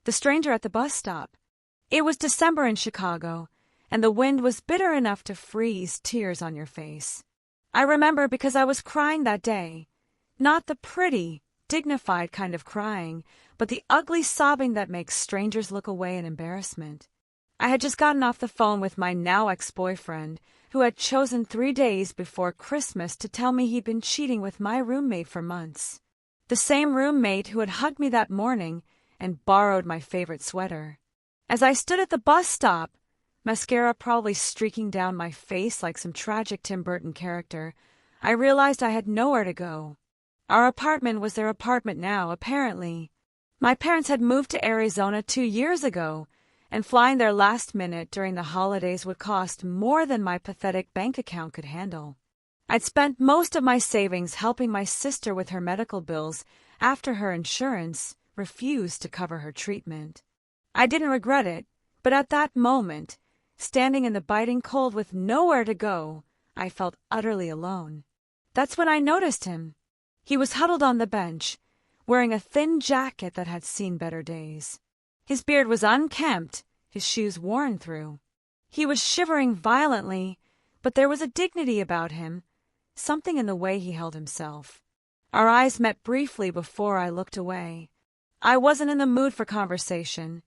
The stranger at the bus stop. It was December in Chicago, and the wind was bitter enough to freeze tears on your face. I remember because I was crying that day. Not the pretty, dignified kind of crying, but the ugly sobbing that makes strangers look away in embarrassment. I had just gotten off the phone with my now ex-boyfriend, who had chosen 3 days before Christmas to tell me he'd been cheating with my roommate for months. The same roommate who had hugged me that morning and borrowed my favorite sweater. As I stood at the bus stop, mascara probably streaking down my face like some tragic Tim Burton character, I realized I had nowhere to go. Our apartment was their apartment now, apparently. My parents had moved to Arizona 2 years ago, and flying there last minute during the holidays would cost more than my pathetic bank account could handle. I'd spent most of my savings helping my sister with her medical bills after her insurance refused to cover her treatment. I didn't regret it, but at that moment, standing in the biting cold with nowhere to go, I felt utterly alone. That's when I noticed him. He was huddled on the bench, wearing a thin jacket that had seen better days. His beard was unkempt, his shoes worn through. He was shivering violently, but there was a dignity about him, something in the way he held himself. Our eyes met briefly before I looked away. I wasn't in the mood for conversation,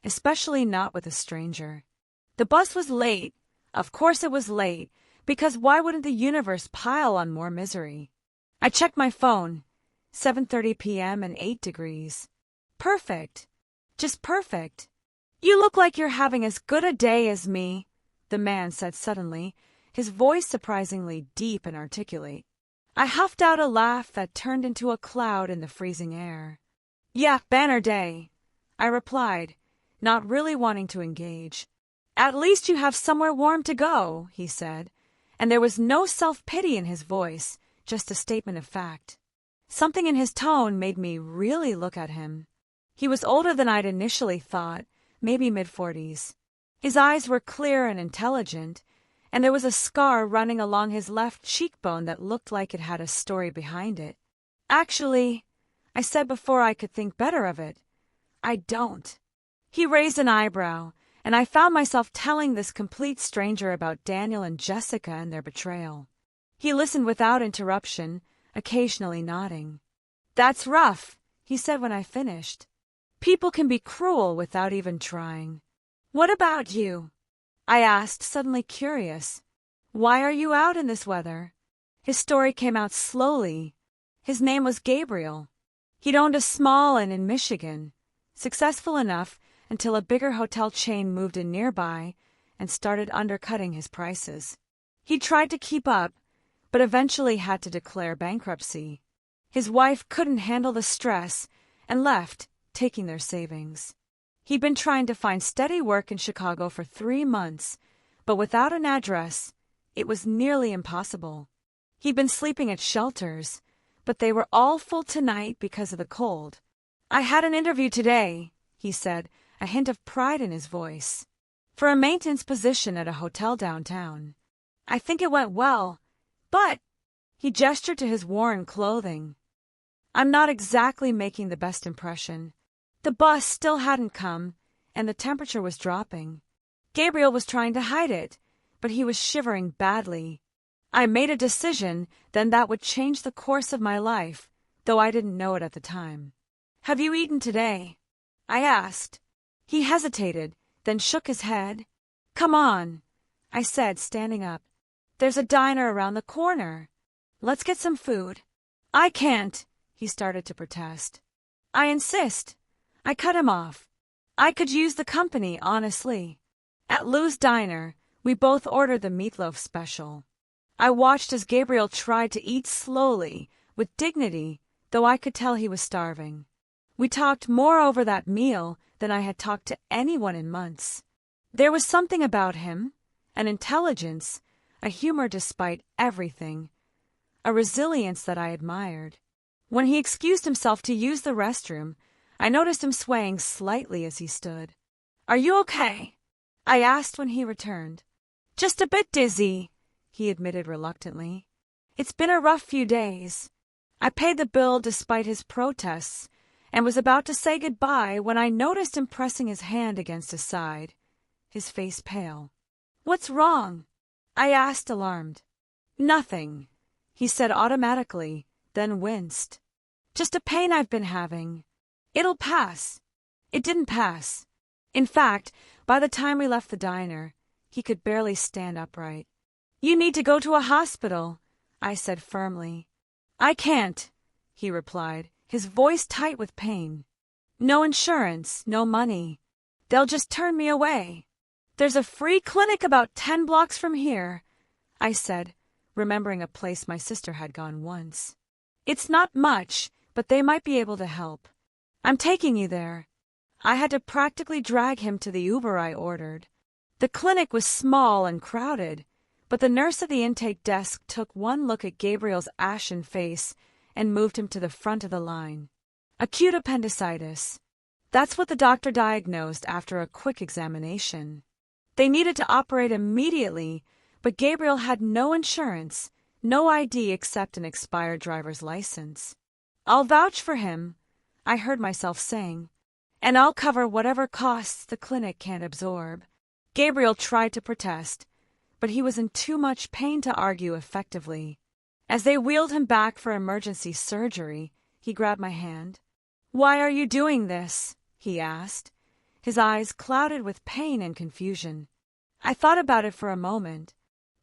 especially not with a stranger. The bus was late. Of course it was late, because why wouldn't the universe pile on more misery? I checked my phone. 7:30 p.m. and 8 degrees. Perfect. Just perfect. You look like you're having as good a day as me, the man said suddenly, his voice surprisingly deep and articulate. I huffed out a laugh that turned into a cloud in the freezing air. Yeah, banner day, I replied, not really wanting to engage. At least you have somewhere warm to go, he said, and there was no self-pity in his voice, just a statement of fact. Something in his tone made me really look at him. He was older than I'd initially thought, maybe mid-40s. His eyes were clear and intelligent, and there was a scar running along his left cheekbone that looked like it had a story behind it. Actually, I said before I could think better of it, I don't. He raised an eyebrow, and I found myself telling this complete stranger about Daniel and Jessica and their betrayal. He listened without interruption, occasionally nodding. That's rough, he said when I finished. People can be cruel without even trying. What about you? I asked, suddenly curious. Why are you out in this weather? His story came out slowly. His name was Gabriel. He'd owned a small inn in Michigan, successful enough until a bigger hotel chain moved in nearby and started undercutting his prices. He tried to keep up, but eventually had to declare bankruptcy. His wife couldn't handle the stress and left, taking their savings. He'd been trying to find steady work in Chicago for 3 months, but without an address, it was nearly impossible. He'd been sleeping at shelters, but they were all full tonight because of the cold. I had an interview today, he said, a hint of pride in his voice, for a maintenance position at a hotel downtown. I think it went well, but he gestured to his worn clothing. I'm not exactly making the best impression. The bus still hadn't come, and the temperature was dropping. Gabriel was trying to hide it, but he was shivering badly. I made a decision then that would change the course of my life, though I didn't know it at the time. Have you eaten today? I asked. He hesitated, then shook his head. Come on, I said, standing up. There's a diner around the corner. Let's get some food. I can't, he started to protest. I insist. I cut him off. I could use the company, honestly. At Lou's Diner, we both ordered the meatloaf special. I watched as Gabriel tried to eat slowly, with dignity, though I could tell he was starving. We talked more over that meal than I had talked to anyone in months. There was something about him, an intelligence, a humor despite everything, a resilience that I admired. When he excused himself to use the restroom, I noticed him swaying slightly as he stood. Are you okay? I asked when he returned. Just a bit dizzy, he admitted reluctantly. It's been a rough few days. I paid the bill despite his protests, and was about to say goodbye when I noticed him pressing his hand against his side, his face pale. "What's wrong?" I asked, alarmed. "Nothing," he said automatically, then winced. "Just a pain I've been having. It'll pass." It didn't pass. In fact, by the time we left the diner, he could barely stand upright. "You need to go to a hospital," I said firmly. "I can't," he replied, his voice tight with pain. "No insurance, no money. They'll just turn me away." "There's a free clinic about 10 blocks from here," I said, remembering a place my sister had gone once. "It's not much, but they might be able to help. I'm taking you there." I had to practically drag him to the Uber I ordered. The clinic was small and crowded, but the nurse at the intake desk took one look at Gabriel's ashen face and moved him to the front of the line. Acute appendicitis. That's what the doctor diagnosed after a quick examination. They needed to operate immediately, but Gabriel had no insurance, no ID except an expired driver's license. "I'll vouch for him," I heard myself saying, "and I'll cover whatever costs the clinic can't absorb." Gabriel tried to protest, but he was in too much pain to argue effectively. As they wheeled him back for emergency surgery, he grabbed my hand. "Why are you doing this?" he asked, his eyes clouded with pain and confusion. I thought about it for a moment.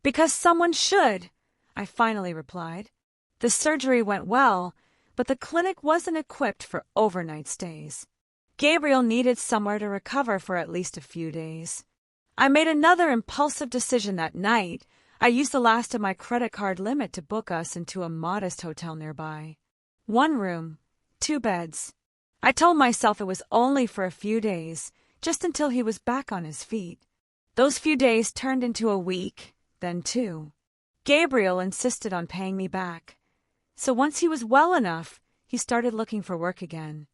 "Because someone should," I finally replied. The surgery went well, but the clinic wasn't equipped for overnight stays. Gabriel needed somewhere to recover for at least a few days. I made another impulsive decision that night. I used the last of my credit card limit to book us into a modest hotel nearby. 1 room, 2 beds. I told myself it was only for a few days, just until he was back on his feet. Those few days turned into a week, then 2. Gabriel insisted on paying me back. So once he was well enough, he started looking for work again.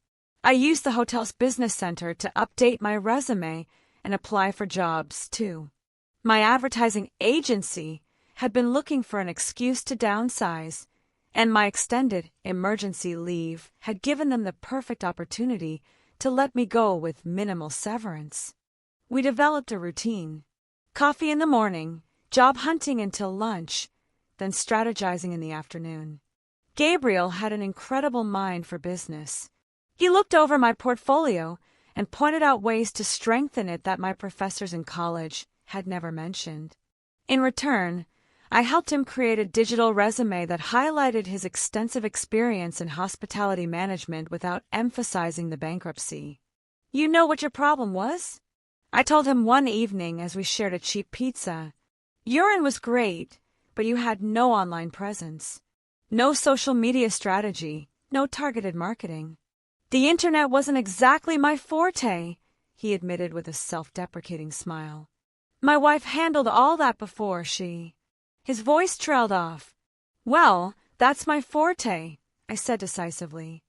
I used the hotel's business center to update my resume and apply for jobs, too. My advertising agency had been looking for an excuse to downsize, and my extended emergency leave had given them the perfect opportunity to let me go with minimal severance. We developed a routine. Coffee in the morning, job hunting until lunch, then strategizing in the afternoon. Gabriel had an incredible mind for business. He looked over my portfolio and pointed out ways to strengthen it that my professors in college had never mentioned. In return, I helped him create a digital resume that highlighted his extensive experience in hospitality management without emphasizing the bankruptcy. "You know what your problem was?" I told him one evening as we shared a cheap pizza. "Urine was great, but you had no online presence. No social media strategy, no targeted marketing." "The internet wasn't exactly my forte," he admitted with a self-deprecating smile. "My wife handled all that before she—" His voice trailed off. "Well, that's my forte," I said decisively.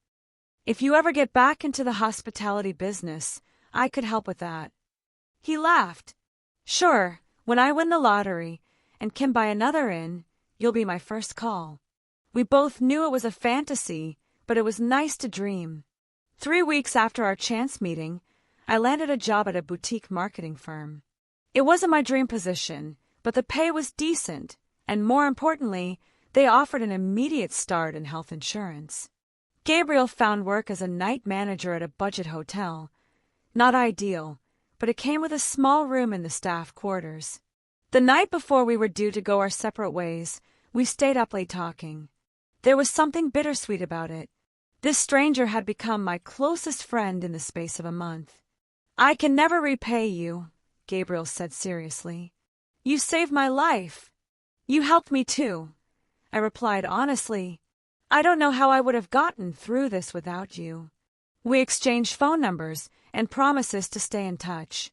"If you ever get back into the hospitality business, I could help with that." He laughed. "Sure, when I win the lottery and can buy another inn, you'll be my first call." We both knew it was a fantasy, but it was nice to dream. 3 weeks after our chance meeting, I landed a job at a boutique marketing firm. It wasn't my dream position, but the pay was decent, and more importantly, they offered an immediate start in health insurance. Gabriel found work as a night manager at a budget hotel. Not ideal, but it came with a small room in the staff quarters. The night before we were due to go our separate ways, we stayed up late talking. There was something bittersweet about it. This stranger had become my closest friend in the space of a month. "I can never repay you," Gabriel said seriously. "You saved my life." "You helped me too," I replied honestly. "I don't know how I would have gotten through this without you." We exchanged phone numbers and promises to stay in touch.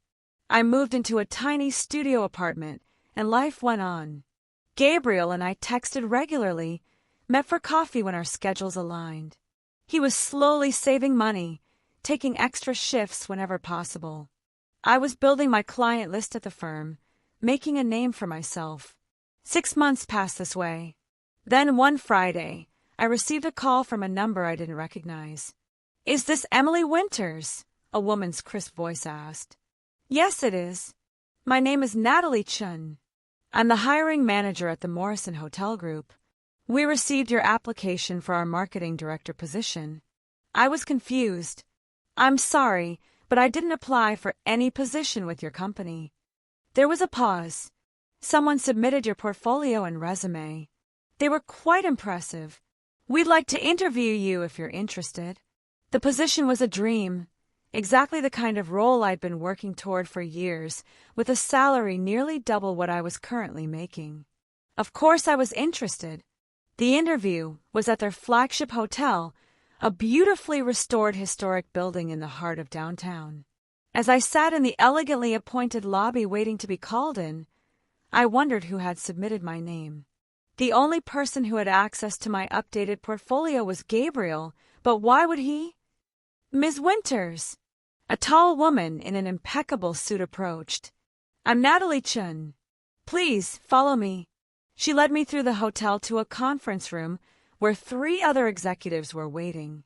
I moved into a tiny studio apartment, and life went on. Gabriel and I texted regularly, met for coffee when our schedules aligned. He was slowly saving money, taking extra shifts whenever possible. I was building my client list at the firm, making a name for myself. 6 months passed this way. Then one Friday, I received a call from a number I didn't recognize. "Is this Emily Winters?" a woman's crisp voice asked. "Yes, it is. My name is Natalie Chun. I'm the hiring manager at the Morrison Hotel Group. We received your application for our marketing director position." I was confused. "I'm sorry, but I didn't apply for any position with your company." There was a pause. "Someone submitted your portfolio and resume. They were quite impressive. We'd like to interview you if you're interested." The position was a dream, exactly the kind of role I'd been working toward for years, with a salary nearly double what I was currently making. Of course I was interested. The interview was at their flagship hotel, a beautifully restored historic building in the heart of downtown. As I sat in the elegantly appointed lobby waiting to be called in, I wondered who had submitted my name. The only person who had access to my updated portfolio was Gabriel, but why would he? "Ms. Winters," a tall woman in an impeccable suit approached. "I'm Natalie Chun. Please follow me." She led me through the hotel to a conference room where 3 other executives were waiting.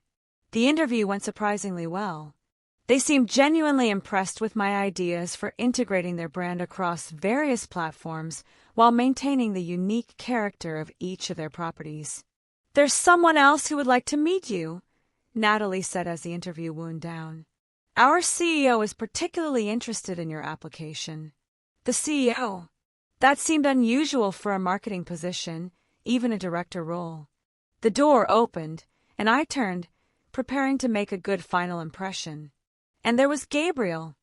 The interview went surprisingly well. They seemed genuinely impressed with my ideas for integrating their brand across various platforms while maintaining the unique character of each of their properties. "There's someone else who would like to meet you," Natalie said as the interview wound down. "Our CEO is particularly interested in your application." The CEO? That seemed unusual for a marketing position, even a director role. The door opened, and I turned, preparing to make a good final impression. And there was Gabriel.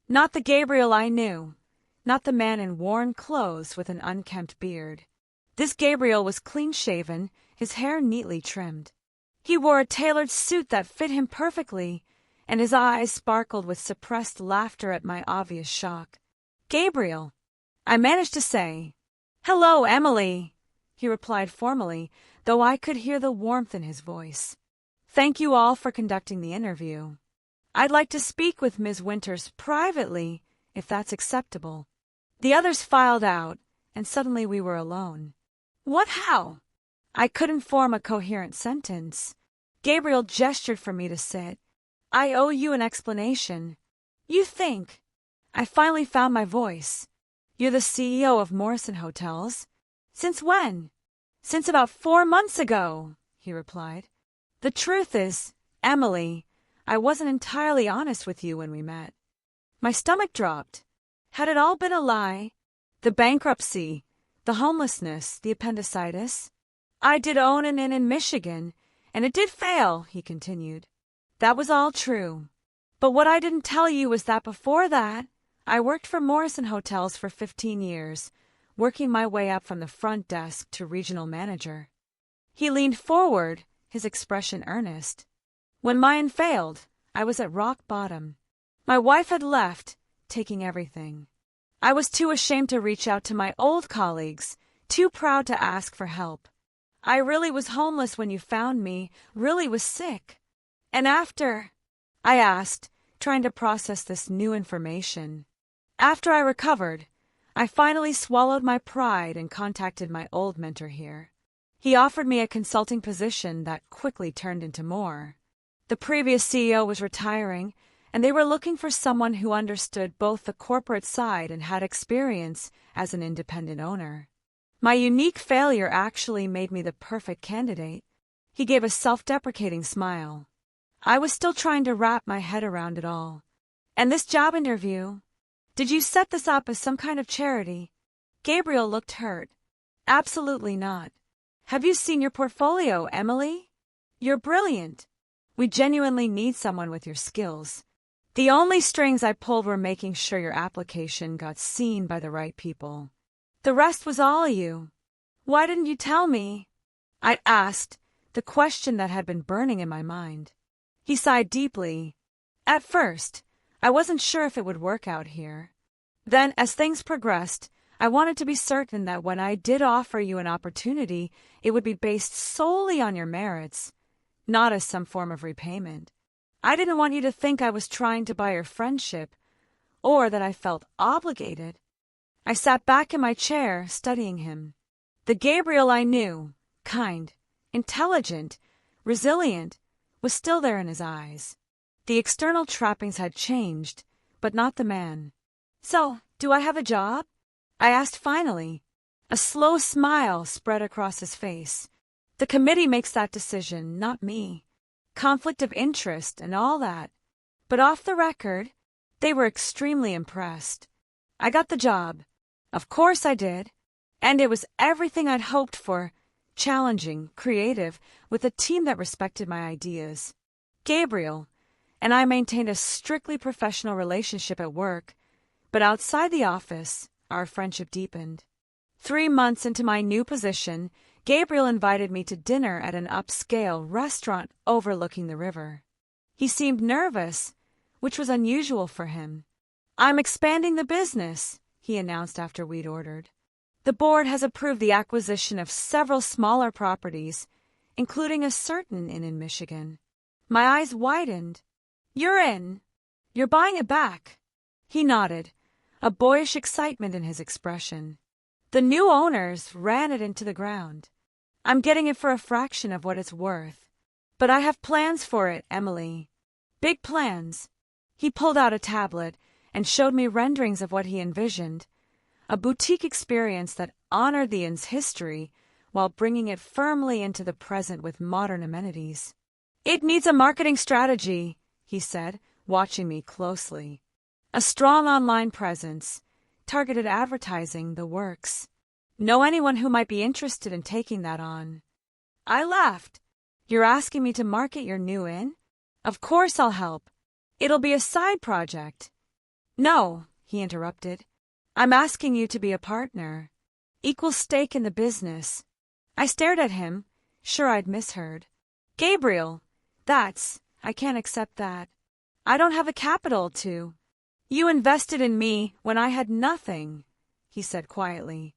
Not the Gabriel I knew. Not the man in worn clothes with an unkempt beard. This Gabriel was clean-shaven, his hair neatly trimmed. He wore a tailored suit that fit him perfectly, and his eyes sparkled with suppressed laughter at my obvious shock. "Gabriel," I managed to say. "Hello, Emily," he replied formally, though I could hear the warmth in his voice. "Thank you all for conducting the interview. I'd like to speak with Ms. Winters privately, if that's acceptable." The others filed out, and suddenly we were alone. "What how?" I couldn't form a coherent sentence. Gabriel gestured for me to sit. "I owe you an explanation." "You think?" I finally found my voice. "You're the CEO of Morrison Hotels?" "Since when?" "Since about 4 months ago," he replied. "The truth is, Emily, I wasn't entirely honest with you when we met." My stomach dropped. Had it all been a lie? The bankruptcy, the homelessness, the appendicitis? "I did own an inn in Michigan, and it did fail," he continued. "That was all true. But what I didn't tell you was that before that, I worked for Morrison Hotels for 15 years, working my way up from the front desk to regional manager." He leaned forward, his expression earnest. "When mine failed, I was at rock bottom. My wife had left, taking everything. I was too ashamed to reach out to my old colleagues, too proud to ask for help. I really was homeless when you found me, really was sick. And after?" I asked, trying to process this new information. "After I recovered, I finally swallowed my pride and contacted my old mentor here. He offered me a consulting position that quickly turned into more. The previous CEO was retiring, and they were looking for someone who understood both the corporate side and had experience as an independent owner. My unique failure actually made me the perfect candidate." He gave a self-deprecating smile. I was still trying to wrap my head around it all. "And this job interview? Did you set this up as some kind of charity?" Gabriel looked hurt. "Absolutely not. Have you seen your portfolio, Emily? You're brilliant. We genuinely need someone with your skills. The only strings I pulled were making sure your application got seen by the right people. The rest was all you. Why didn't you tell me?" I asked, the question that had been burning in my mind. He sighed deeply. "At first, I wasn't sure if it would work out here. Then, as things progressed, I wanted to be certain that when I did offer you an opportunity, it would be based solely on your merits, not as some form of repayment. I didn't want you to think I was trying to buy your friendship, or that I felt obligated." I sat back in my chair, studying him. The Gabriel I knew, kind, intelligent, resilient, was still there in his eyes. The external trappings had changed, but not the man. "So, do I have a job?" I asked finally. A slow smile spread across his face. "The committee makes that decision, not me. Conflict of interest and all that. But off the record, they were extremely impressed. I got the job. Of course I did. And it was everything I'd hoped for. Challenging, creative, with a team that respected my ideas. Gabriel and I maintained a strictly professional relationship at work, but outside the office, our friendship deepened. 3 months into my new position, Gabriel invited me to dinner at an upscale restaurant overlooking the river. He seemed nervous, which was unusual for him. "I'm expanding the business," he announced after we'd ordered. "The board has approved the acquisition of several smaller properties, including a certain inn in Michigan." My eyes widened. "You're in? You're buying it back?" He nodded, a boyish excitement in his expression. "The new owners ran it into the ground. I'm getting it for a fraction of what it's worth. But I have plans for it, Emily. Big plans." He pulled out a tablet and showed me renderings of what he envisioned, a boutique experience that honored the inn's history while bringing it firmly into the present with modern amenities. "It needs a marketing strategy," he said, watching me closely. "A strong online presence, targeted advertising, the works. Know anyone who might be interested in taking that on?" I laughed. "You're asking me to market your new inn? Of course I'll help. It'll be a side project." "No," he interrupted. "I'm asking you to be a partner. Equal stake in the business." I stared at him, sure I'd misheard. "Gabriel, I can't accept that. I don't have a capital to." "You invested in me when I had nothing," he said quietly.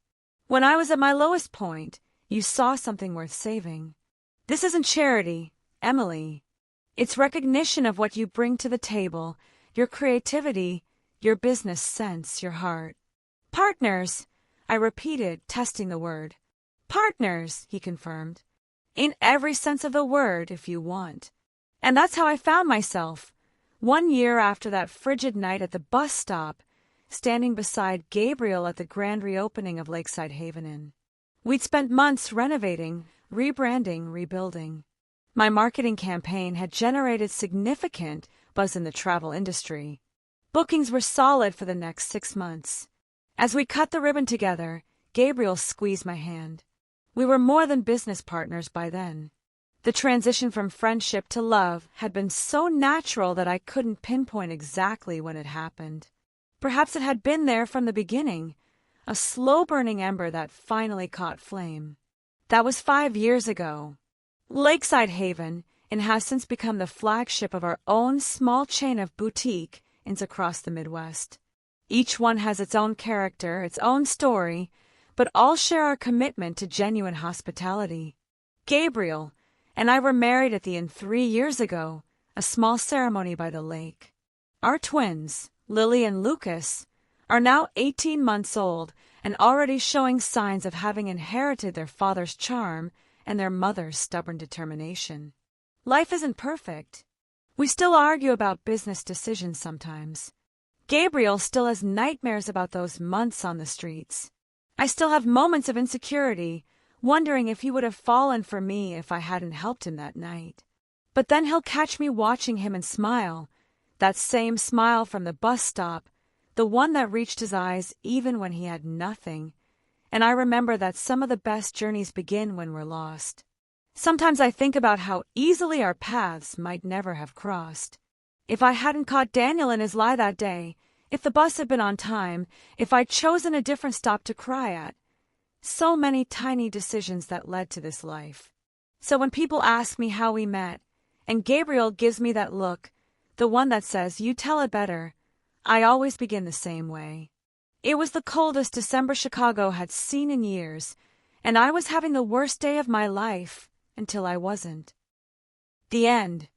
"When I was at my lowest point, you saw something worth saving. This isn't charity, Emily. It's recognition of what you bring to the table, your creativity, your business sense, your heart." "Partners," I repeated, testing the word. "Partners," he confirmed. "In every sense of the word, if you want." And that's how I found myself, 1 year after that frigid night at the bus stop, standing beside Gabriel at the grand reopening of Lakeside Haven Inn. We'd spent months renovating, rebranding, rebuilding. My marketing campaign had generated significant buzz in the travel industry. Bookings were solid for the next 6 months. As we cut the ribbon together, Gabriel squeezed my hand. We were more than business partners by then. The transition from friendship to love had been so natural that I couldn't pinpoint exactly when it happened. Perhaps it had been there from the beginning, a slow-burning ember that finally caught flame. That was 5 years ago. Lakeside Haven Inn has since become the flagship of our own small chain of boutique inns across the Midwest. Each one has its own character, its own story, but all share our commitment to genuine hospitality. Gabriel and I were married at the inn 3 years ago, a small ceremony by the lake. Our twins, Lily and Lucas, are now 18 months old and already showing signs of having inherited their father's charm and their mother's stubborn determination. Life isn't perfect. We still argue about business decisions sometimes. Gabriel still has nightmares about those months on the streets. I still have moments of insecurity, wondering if he would have fallen for me if I hadn't helped him that night. But then he'll catch me watching him and smile, that same smile from the bus stop, the one that reached his eyes even when he had nothing. And I remember that some of the best journeys begin when we're lost. Sometimes I think about how easily our paths might never have crossed. If I hadn't caught Daniel in his lie that day, if the bus had been on time, if I'd chosen a different stop to cry at. So many tiny decisions that led to this life. So when people ask me how we met, and Gabriel gives me that look, the one that says, "You tell it better," I always begin the same way. It was the coldest December Chicago had seen in years, and I was having the worst day of my life until I wasn't. The end.